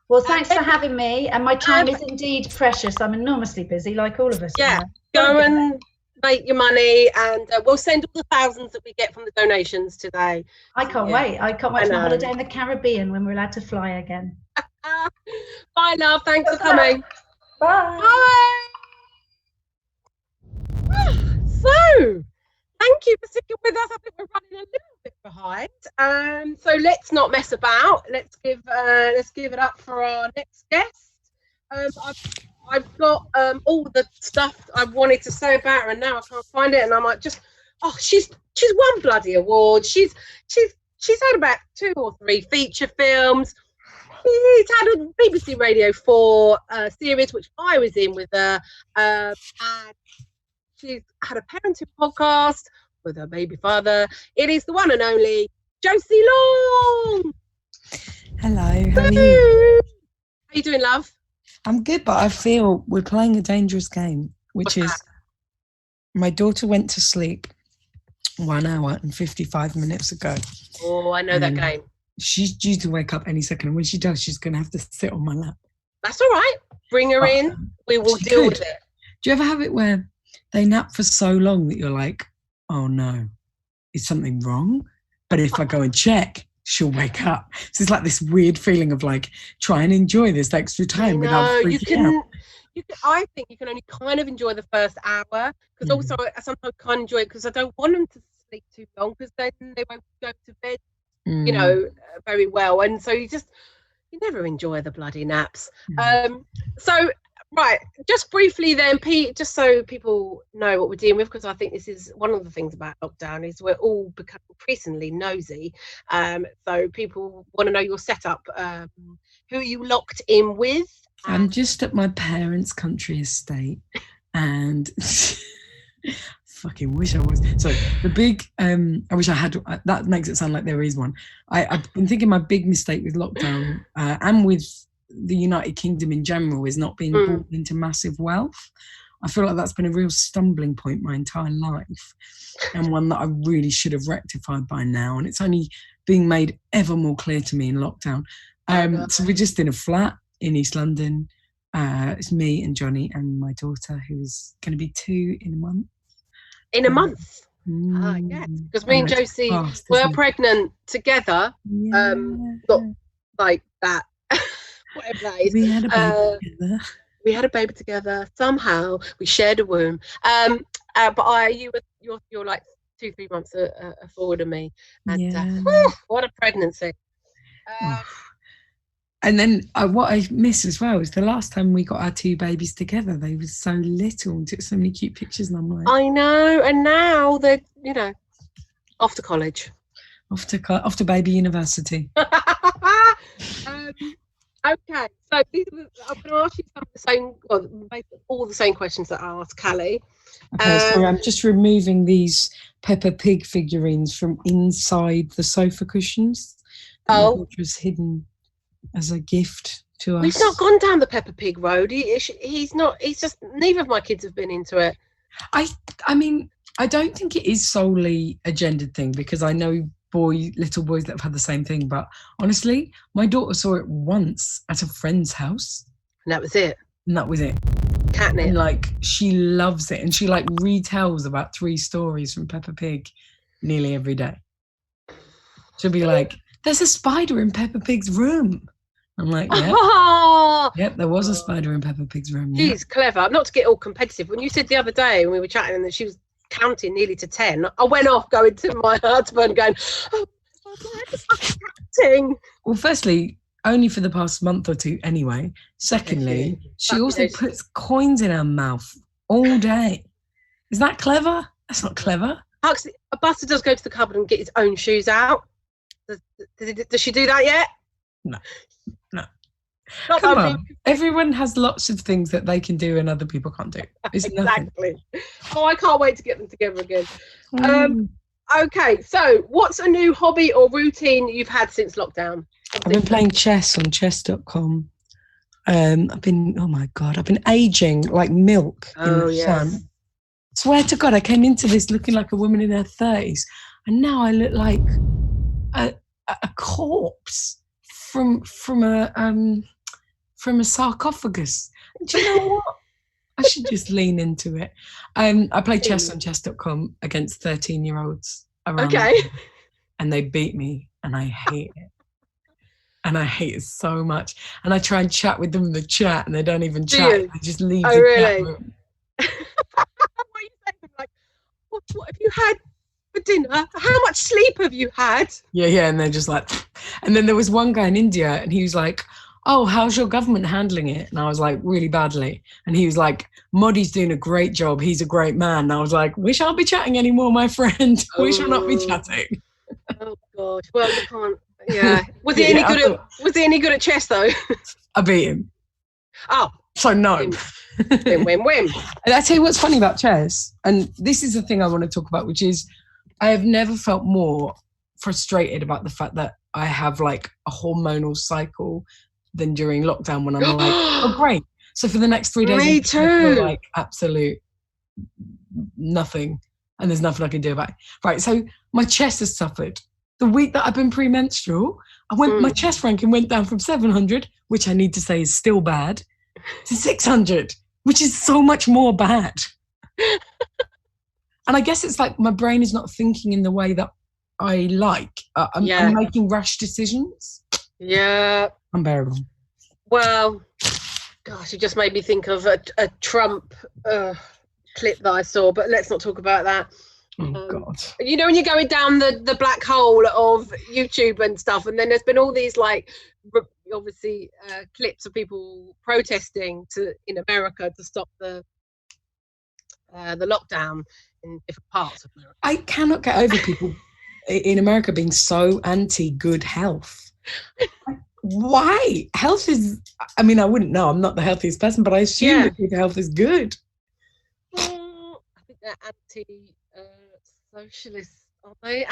S2: Well, thanks for having me. And my time is indeed precious. I'm enormously busy, like all of us.
S1: Yeah, go and make your money, and we'll send all the thousands that we get from the donations today.
S2: I can't wait. I can't wait for my holiday in the Caribbean when we're allowed to fly again.
S1: Bye, love. Thanks for coming.
S2: Bye.
S1: Bye. So, thank you for sticking with us. I think we're running a little bit behind. So let's not mess about. Let's give it up for our next guest. I've got all the stuff I wanted to say about her, and now I can't find it. And I'm like, she's won bloody awards. She's had about 2 or 3 feature films. She's had a BBC Radio 4 series, which I was in with her, and she's had a parenting podcast with her baby father. It is the one and only Josie Long.
S3: Hello, how are you?
S1: How you doing, love?
S3: I'm good, but I feel we're playing a dangerous game, which is my daughter went to sleep 1 hour and 55 minutes ago.
S1: Oh, I know that game.
S3: She's due to wake up any second, and when she does, she's going to have to sit on my lap.
S1: That's all right. Bring her in. We will deal with it.
S3: Do you ever have it where they nap for so long that you're like, oh no, is something wrong? But if I go and check, she'll wake up. So it's like this weird feeling of like, try and enjoy this extra time without freaking out.
S1: I think you can only kind of enjoy the first hour, because also I sometimes can't enjoy it because I don't want them to sleep too long, because then they won't go to bed, very well. And so you never enjoy the bloody naps. So, right, just briefly then, Pete, just so people know what we're dealing with, because I think this is one of the things about lockdown is we're all becoming increasingly nosy. So people want to know your setup. Who are you locked in with?
S3: I'm just at my parents' country estate, and fucking wish I was. So the big, I wish I had. That makes it sound like there is one. I've been thinking my big mistake with lockdown and with the United Kingdom in general is not being brought into massive wealth. I feel like that's been a real stumbling point my entire life, and one that I really should have rectified by now. And it's only being made ever more clear to me in lockdown. So we're just in a flat in East London. It's me and Johnny and my daughter, who's going to be 2 in a month.
S1: In a month? Yes. Because me and Josie were pregnant together. Not like that. Whatever that is.
S3: We had a baby together.
S1: We had a baby together. Somehow we shared a womb. But you're like 2-3 months forward of me. And what a pregnancy.
S3: And then what I miss as well is the last time we got our 2 babies together, they were so little and took so many cute pictures, and I'm like,
S1: I know, and now they're off to college,
S3: off to baby university.
S1: Okay, so I'm going to ask you some of the same, all the same questions that I asked Callie.
S3: Okay, so I'm just removing these Peppa Pig figurines from inside the sofa cushions. Which was hidden as a gift to us.
S1: He's not gone down the Peppa Pig road. He's not. He's just, neither of my kids have been into it.
S3: I mean, I don't think it is solely a gendered thing, because I know little boys that have had the same thing. But honestly, my daughter saw it once at a friend's house,
S1: and that was it. Catnip.
S3: And like, she loves it, and she like retells about 3 stories from Peppa Pig nearly every day. She'll be like, "There's a spider in Peppa Pig's room." I'm like, yep, there was a spider in Peppa Pig's room. Yeah.
S1: She's clever. Not to get all competitive. When you said the other day when we were chatting and that she was counting nearly to 10, I went off going to my husband going, "Oh, why is that counting?"
S3: Well, firstly, only for the past month or 2 anyway. Secondly, she also puts coins in her mouth all day. Is that clever? That's not clever.
S1: Actually, Buster does go to the cupboard and get his own shoes out. Does she do that yet?
S3: No. Come on. Everyone has lots of things that they can do and other people can't do. It's
S1: exactly. Oh, I can't wait to get them together again. Okay, so what's a new hobby or routine you've had since lockdown?
S3: I've been playing chess on chess.com. I've been aging like milk in the sun. Swear to God, I came into this looking like a woman in her 30s, and now I look like a corpse from a sarcophagus. Do you know what? I should just lean into it. I play chess on chess.com against 13-year-olds around me, and they beat me, and I hate it. And I hate it so much. And I try and chat with them in the chat, and they don't even chat. They just leave the chat room.
S1: What are you saying? Like, what have you had for dinner? How much sleep have you had?
S3: Yeah, and they're just like, and then there was one guy in India, and he was like, "Oh, how's your government handling it?" And I was like, "Really badly." And he was like, "Modi's doing a great job. He's a great man." And I was like, "We shan't be chatting anymore, my friend. We shall not be chatting."
S1: Oh gosh. Well, you can't. Yeah. Was he any good at chess though?
S3: I beat him.
S1: Oh.
S3: So no.
S1: Win.
S3: And I tell you what's funny about chess, and this is the thing I want to talk about, which is I have never felt more frustrated about the fact that I have like a hormonal cycle than during lockdown, when I'm like, "Oh great, so for the next 3 days
S1: me too,
S3: like absolute nothing, and there's nothing I can do about it." Right, so my chest has suffered. The week that I've been premenstrual, my chest ranking went down from 700, which I need to say is still bad, to 600, which is so much more bad. And I guess it's like my brain is not thinking in the way that I like. I'm making rash decisions.
S1: Yeah.
S3: Unbearable.
S1: Well, gosh, you just made me think of a Trump clip that I saw, but let's not talk about that.
S3: Oh, God.
S1: You know, when you're going down the black hole of YouTube and stuff, and then there's been all these, like, obviously clips of people protesting in America to stop the lockdown in different parts of America.
S3: I cannot get over people in America being so anti-good health. Why? Health is, I mean, I wouldn't know. I'm not the healthiest person, but I assume that good health is good.
S1: I think they're anti-socialists, aren't they?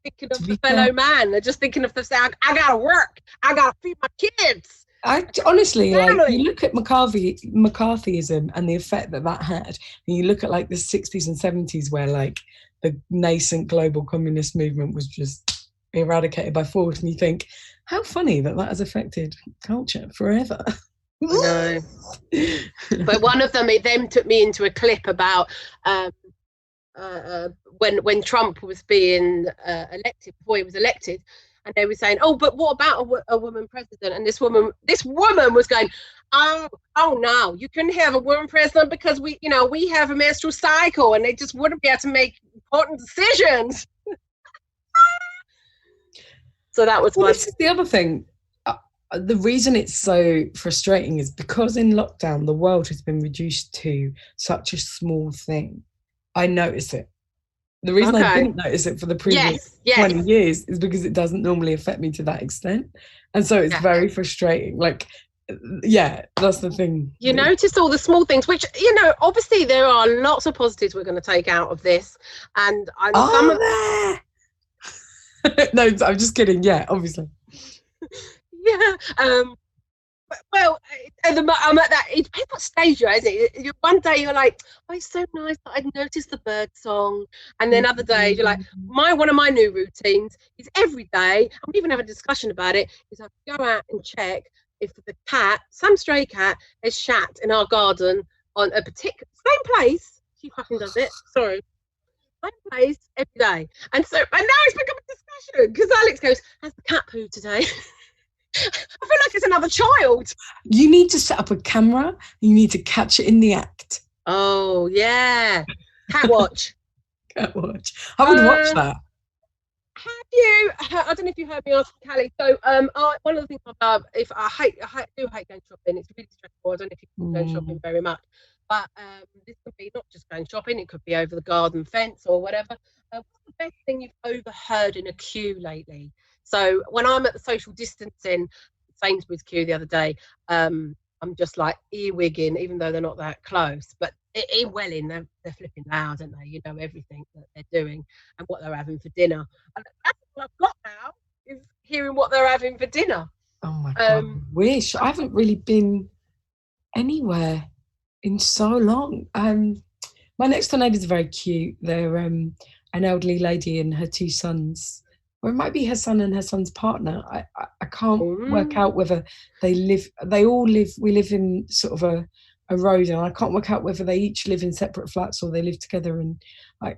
S1: Thinking of the fellow man. They're just thinking of I gotta work. I gotta feed my kids.
S3: Honestly, like, you look at McCarthyism and the effect that had, and you look at, like, the 60s and 70s where, like, the nascent global communist movement was just eradicated by force, and you think, how funny that has affected culture forever.
S1: I know. But one of them took me into a clip about when Trump was being elected, before he was elected, and they were saying, oh, but what about a woman president? And this woman was going, oh no, you couldn't have a woman president because we have a menstrual cycle and they just wouldn't be able to make important decisions. So that was
S3: this is the other thing. The reason it's so frustrating is because in lockdown the world has been reduced to such a small thing. I notice it. The reason I didn't notice it for the previous 20 years is because it doesn't normally affect me to that extent. And so it's very frustrating. Like, that's the thing.
S1: You notice all the small things, which, obviously there are lots of positives we're going to take out of this. And some of
S3: there. No, I'm just kidding. Yeah, obviously.
S1: Yeah. Well, I'm at that. It depends what stage you're at, isn't it? One day you're like, oh, it's so nice that I'd noticed the bird song, and then other days you're like, one of my new routines is every day. I'm even having a discussion about it. Is I go out and check if some stray cat, has shat in our garden on a particular same place. She fucking does it. Sorry. Same place every day, and now it's become a discussion because Alex goes, "Has the cat pooed today?" I feel like it's another child.
S3: You need to set up a camera. You need to catch it in the act.
S1: Oh, yeah. Cat watch.
S3: Cat watch. I would watch that.
S1: Have you? I don't know if you heard me ask Callie. So, one of the things I do hate going shopping. It's really stressful. I don't know if you go shopping very much, but this could be not just going shopping. It could be over the garden fence or whatever. What's the best thing you've overheard in a queue lately? So when I'm at the social distancing Sainsbury's queue the other day, I'm just like earwigging, even though they're not that close. But in Welling, they're flipping loud, aren't they? You know everything that they're doing and what they're having for dinner. And that's what I've got now, is hearing what they're having for dinner.
S3: Oh my God, I wish. I haven't really been anywhere in so long. My next door neighbours are very cute. They're an elderly lady and her two sons. Or it might be her son and her son's partner. I can't work out whether we live in sort of a road, and I can't work out whether they each live in separate flats or they live together, and I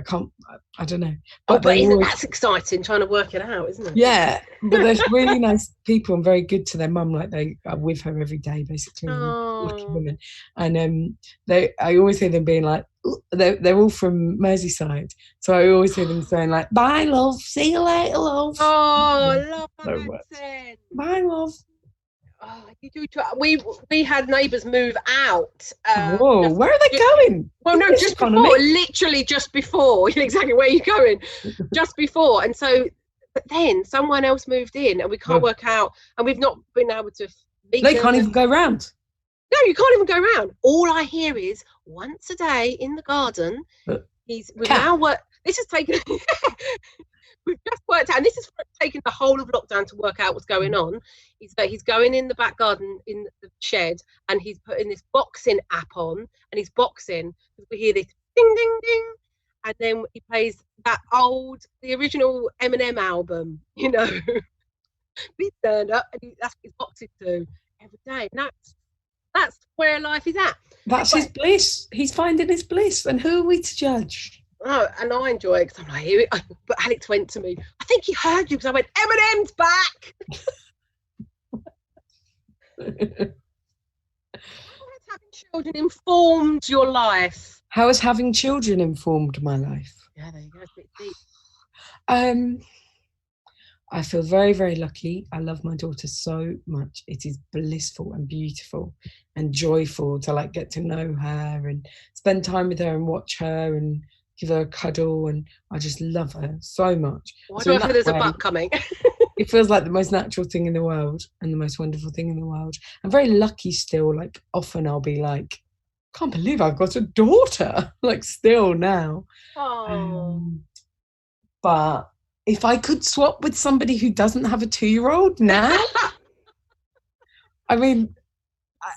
S3: don't know.
S1: But that's exciting, trying to work it out, isn't it?
S3: Yeah, but they're really nice people and very good to their mum. Like, they are with her every day, basically. Lucky women. And I always hear them being like, they're all from Merseyside, so I always hear them saying like, "Bye, love. See you later, love."
S1: Oh, I love that accent.
S3: Bye, love.
S1: Oh, you do. We had neighbours move out.
S3: Whoa, where are they going?
S1: Well, no, just before, literally just before. Exactly where you're going, just before. And so, but then someone else moved in, and we can't work out, and we've not been able to meet.
S3: They can't even go round.
S1: No, you can't even go round. All I hear is once a day in the garden. This has taken. We've just worked out, and this is taking the whole of lockdown to work out what's going on, is that he's going in the back garden in the shed, and he's putting this boxing app on, and he's boxing. We hear this ding, ding, ding, and then he plays the original Eminem album, He's turned up, and that's what he's boxing to every day. And that's where life is at.
S3: That's his bliss. He's finding his bliss, and who are we to judge?
S1: Oh, and I enjoy it because I'm like, here but Alex went to me, I think he heard you because I went, Eminem's back. How has having children informed your life?
S3: How has having children informed my life?
S1: Yeah, there you go. It's a bit deep.
S3: I feel very, very lucky. I love my daughter so much. It is blissful and beautiful and joyful to like get to know her and spend time with her and watch her and give her a cuddle. And I just love her so much.
S1: Why
S3: So
S1: do I
S3: in
S1: feel
S3: that
S1: there's a
S3: way,
S1: butt coming?
S3: it feels like the most natural thing in the world and the most wonderful thing in the world. I'm very lucky still. Like often I'll be like, can't believe I've got a daughter. Like still now.
S1: Oh.
S3: But if I could swap with somebody who doesn't have a 2-year-old now, I mean,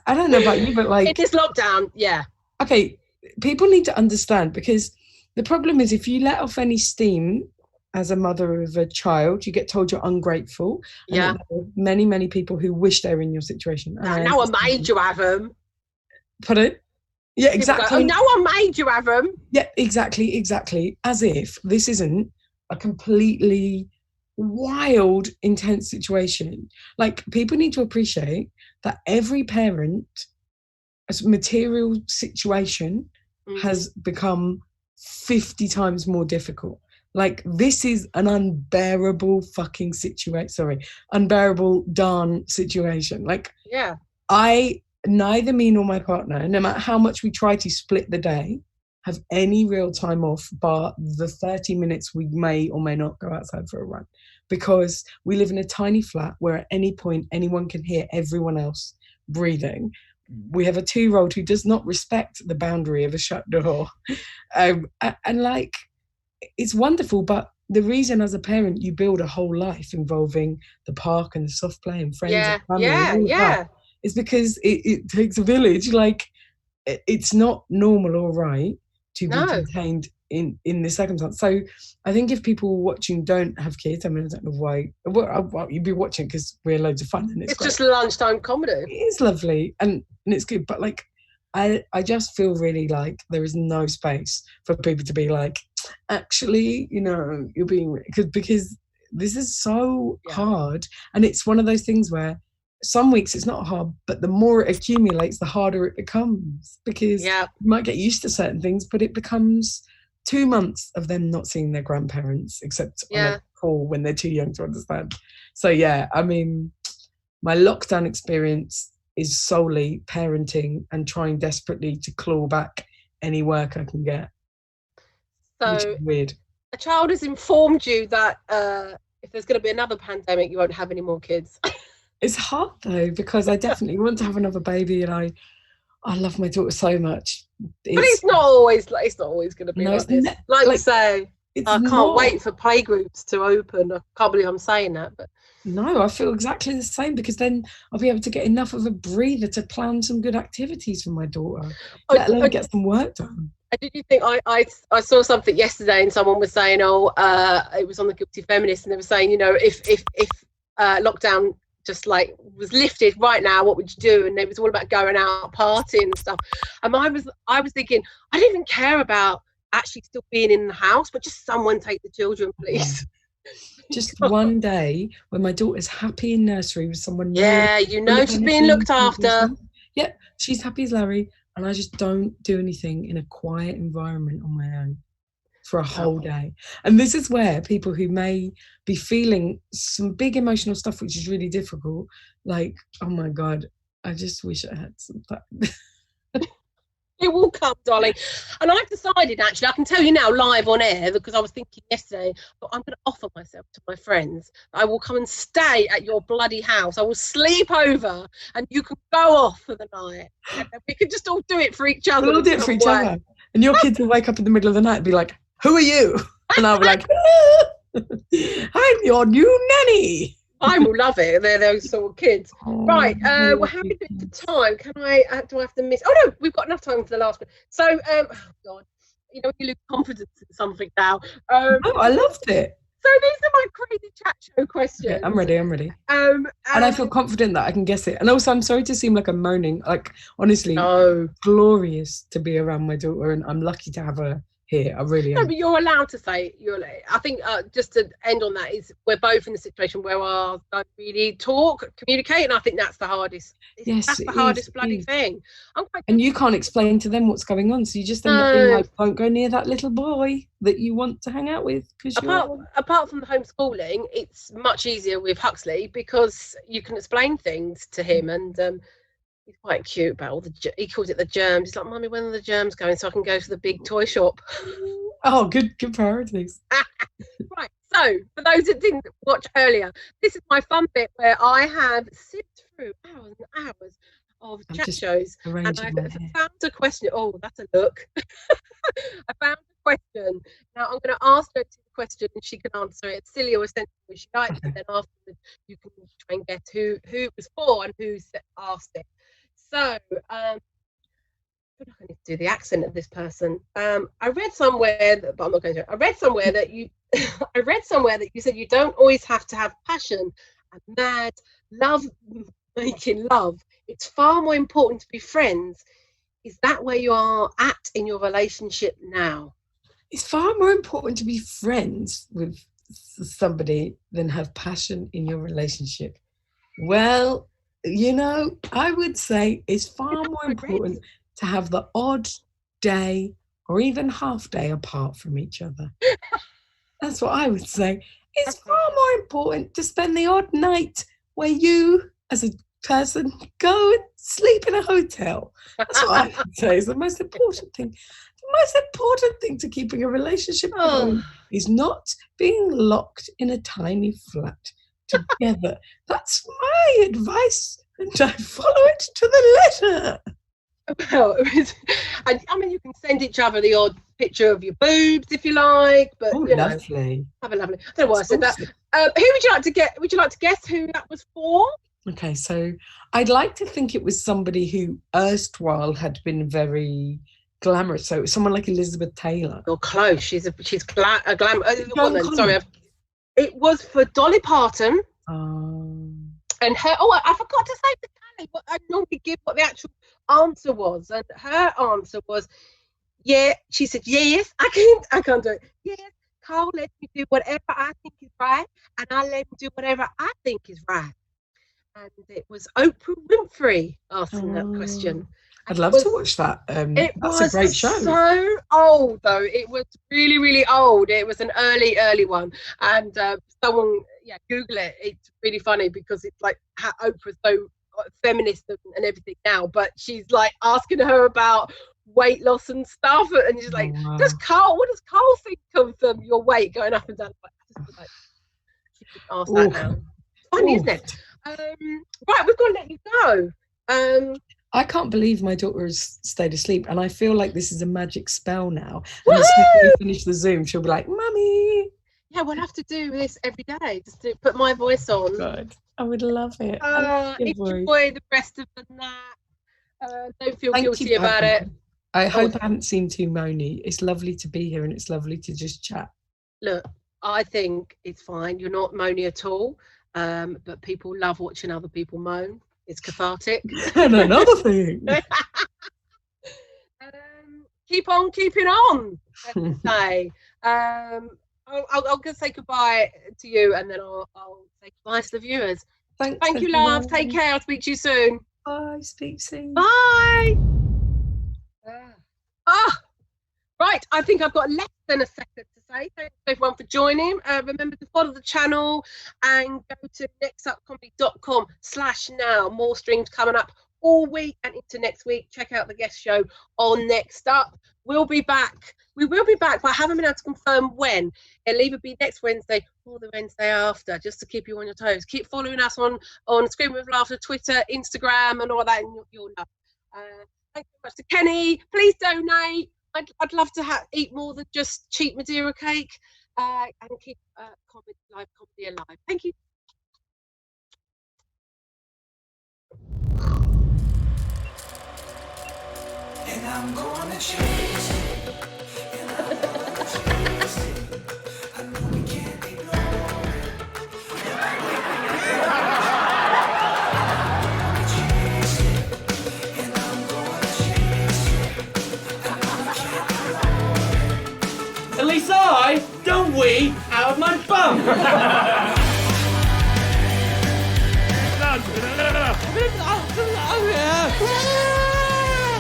S3: I don't know about you, but like...
S1: It is lockdown, yeah.
S3: Okay, people need to understand, because the problem is if you let off any steam as a mother of a child, you get told you're ungrateful.
S1: Yeah.
S3: And there are many, many people who wish they were in your situation.
S1: No one made you have them.
S3: Pardon? Yeah, exactly.
S1: Go, oh, no one made you have them.
S3: Yeah, exactly. As if this isn't a completely wild, intense situation. Like, people need to appreciate that every parent, as material situation has become 50 times more difficult. Like, this is an unbearable fucking situation. Sorry, unbearable darn situation. Like,
S1: yeah,
S3: neither me nor my partner, no matter how much we try to split the day, have any real time off bar the 30 minutes we may or may not go outside for a run, because we live in a tiny flat where at any point anyone can hear everyone else breathing. We have a 2-year-old who does not respect the boundary of a shut door. And like, it's wonderful, but the reason as a parent you build a whole life involving the park and the soft play and friends and family and all that is because it takes a village. Like, it's not normal or right to be contained in this circumstance. So I think if people watching don't have kids, I mean, I don't know why. Well, you'd be watching because we're loads of fun and it's
S1: just lunchtime comedy.
S3: It is lovely and it's good, but like I just feel really like there is no space for people to be like, actually, you know, you're being, because this is so hard. And it's one of those things where some weeks it's not hard, but the more it accumulates, the harder it becomes, because you might get used to certain things, but it becomes 2 months of them not seeing their grandparents, except on a call when they're too young to understand. So yeah, I mean, my lockdown experience is solely parenting and trying desperately to claw back any work I can get. So which is weird.
S1: A child has informed you that if there's going to be another pandemic, you won't have any more kids.
S3: It's hard though, because I definitely want to have another baby, and I love my daughter so much.
S1: But it's not always going to be like this. Like you say, I can't wait for playgroups to open. I can't believe I'm saying that, but
S3: no, I feel exactly the same, because then I'll be able to get enough of a breather to plan some good activities for my daughter, let alone get some work done.
S1: Did you think I saw something yesterday and someone was saying, it was on the Guilty Feminist, and they were saying, you know, if lockdown just like was lifted right now, what would you do? And it was all about going out partying and stuff. And I was thinking, I don't even care about actually still being in the house, but just someone take the children, please.
S3: Just one day when my daughter's happy in nursery with someone
S1: she's being looked after.
S3: Yeah, she's happy as Larry, and I just don't do anything in a quiet environment on my own for a whole day. And this is where people who may be feeling some big emotional stuff, which is really difficult, like, oh my God, I just wish I had some time.
S1: It will come, darling. And I've decided, actually, I can tell you now live on air, because I was thinking yesterday, but I'm going to offer myself to my friends. I will come and stay at your bloody house. I will sleep over and you can go off for the night. We can just all do it for each other.
S3: We'll all do it for each other. And your kids will wake up in the middle of the night and be like, who are you? And I'll be like, I'm your new nanny.
S1: I will love it. They're those sort of kids. Right. Well, how are we doing for time? Do I have to miss? Oh no, we've got enough time for the last one. So, oh God, you know, you lose confidence in something now.
S3: Oh, I loved it.
S1: So these are my crazy chat show questions.
S3: Okay, I'm ready. And I feel confident that I can guess it. And also, I'm sorry to seem like I'm moaning. Like, honestly, glorious to be around my daughter, and I'm lucky to have her here. I really
S1: No,
S3: am.
S1: but you're allowed to say I think just to end on that is we're both in a situation where our don't really communicate, and I think that's the hardest.
S3: Yes,
S1: That's the
S3: it
S1: hardest
S3: is.
S1: bloody thing. I'm quite
S3: And you can't explain to them what's going on, so you just end up being like, don't go near that little boy that you want to hang out with, because
S1: apart from the homeschooling, it's much easier with Huxley because you can explain things to him, and he's quite cute about all he calls it the germs. He's like, Mummy, when are the germs going so I can go to the big toy shop?
S3: Oh, good priorities.
S1: Right, so for those that didn't watch earlier, this is my fun bit where I have sipped through hours and hours of chat shows, and I found a question. Oh, that's a look. I found a question. Now I'm going to ask her the question, and she can answer it as silly or as sensible as she likes, and then afterwards you can try and guess who it was for and who asked it. So, I need to do the accent of this person. I read somewhere, but I'm not going to. I read somewhere that you said you don't always have to have passion and mad love making love. It's far more important to be friends. Is that where you are at in your relationship now?
S3: It's far more important to be friends with somebody than have passion in your relationship. Well, I would say it's far more important to have the odd day or even half day apart from each other. That's what I would say. It's far more important to spend the odd night where you, as a person, go and sleep in a hotel. That's what I would say is the most important thing. The most important thing to keeping a relationship going is not being locked in a tiny flat together. That's my advice, and I follow it to the letter.
S1: Well, I mean, you can send each other the odd picture of your boobs if you like, but
S3: lovely.
S1: Have a lovely. I don't know why I said that. Who would you like to get? Would you like to guess who that was for?
S3: Okay, so I'd like to think it was somebody who erstwhile had been very glamorous. So it was someone like Elizabeth Taylor.
S1: You're close. She's a glamour woman. Sorry, it was for Dolly Parton. And her. Oh, I forgot to say the tally. But I normally give what the actual answer was, and her answer was, yeah. She said, yes, I can't do it. Yes, Carl let me do whatever I think is right, and I let him do whatever I think is right. And it was Oprah Winfrey asking that question.
S3: I'd love to watch that. That's a great show.
S1: So old though. It was really, really old. It was an early one. And someone, Google it. It's really funny because it's like how Oprah's so feminist and everything now, but she's like asking her about weight loss and stuff, and she's like, what does Carl think of your weight going up and down? She could ask that now. Funny, isn't it? Right, we've got to let you go.
S3: I can't believe my daughter has stayed asleep, and I feel like this is a magic spell now. And as soon as we finish the Zoom, she'll be like, Mummy.
S1: Yeah, we'll have to do this every day, just to put my voice on.
S3: God, I would love it.
S1: Enjoy the rest of the night. Don't feel guilty about it.
S3: I hope I haven't seemed too moany. It's lovely to be here, and it's lovely to just chat.
S1: Look, I think it's fine. You're not moany at all. But people love watching other people moan. It's cathartic.
S3: And another thing.
S1: Keep on keeping on, I say. I'll just say goodbye to you, and then I'll say goodbye to the viewers. Thank you, love. Take care. I'll speak to you soon.
S3: Bye. Speak soon.
S1: Bye. Right, I think I've got less than a second to say. Thanks everyone for joining. Remember to follow the channel and go to nextupcomedy.com/now. More streams coming up all week and into next week. Check out the guest show on Next Up. We'll be back. We will be back, but I haven't been able to confirm when. It'll either be next Wednesday or the Wednesday after, just to keep you on your toes. Keep following us on Scream with Laughter, Twitter, Instagram, and all that, and you'll know. Thank you very much to Kenny. Please donate. I'd love to eat more than just cheap Madeira cake, and keep live comedy alive. Thank you. And I'm gonna chase it. And I'm gonna chase it. I know we can't ignore it. And I'm gonna chase it. And I'm gonna chase it. I know we can't ignore it.
S4: least I don't wee out of my bum.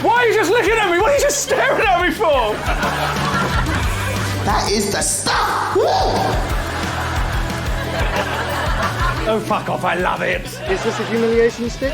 S5: Why are you just looking at me? What are you just staring at me for?
S6: That is the stuff!
S5: Oh, fuck off, I love it.
S7: Is this a humiliation stick?